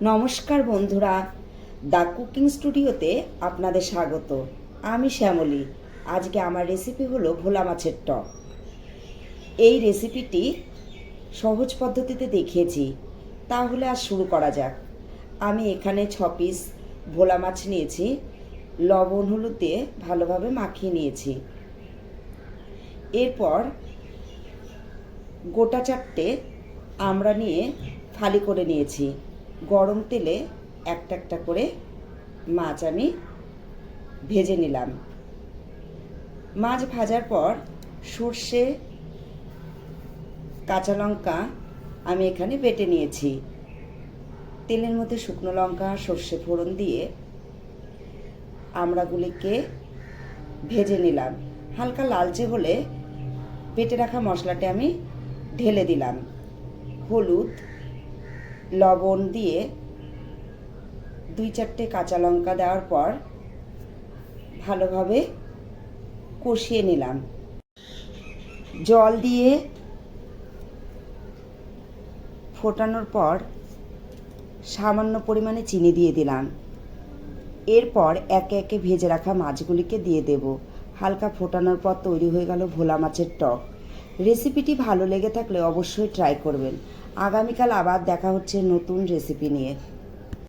নমস্কার বন্ধুরা, the cooking স্টুডিওতে আপনাদের স্বাগত। আমি শ্যামলী। আজকে আমার রেসিপি হলো ভোলা মাছের টক। এই রেসিপিটি সহজ পদ্ধতিতে দেখিয়েছি, তাহলে আজ শুরু করা যাক। আমি এখানে 6 পিস ভোলা মাছ নিয়েছি, লবণ হলুদ দিয়ে ভালোভাবে মাখিয়ে নিয়েছি। এরপর গোটা 4টে আমড়া নিয়ে ফালি করে নিয়েছি। গরম তেলে একটা একটা করে মাছ আমি ভেজে নিলাম। মাছ ভাজার পর সর্ষে, কাঁচা লঙ্কা আমি এখানে বেটে নিয়েছি। তেলের মধ্যে শুকনো লঙ্কা, সর্ষে ফোড়ন দিয়ে আমড়াগুলিকে ভেজে নিলাম। হালকা লালচে হলে বেটে রাখা মশলাটা আমি ঢেলে দিলাম। হলুদ, লবণ দিয়ে 2-4টে কাঁচা লঙ্কা দেওয়ার পর ভালোভাবে কষিয়ে নিলাম। জল দিয়ে ফোটানোর পর সামান্য পরিমাণে চিনি দিয়ে দিলাম। এরপর একে একে ভেজে রাখা মাছগুলিকে দিয়ে দেব। হালকা ফোটানোর পর তৈরি হয়ে গেল ভোলা মাছের টক। রেসিপিটি ভালো লেগে থাকলে অবশ্যই ট্রাই করবেন। আগামীকাল আবার দেখা হচ্ছে নতুন রেসিপি নিয়ে।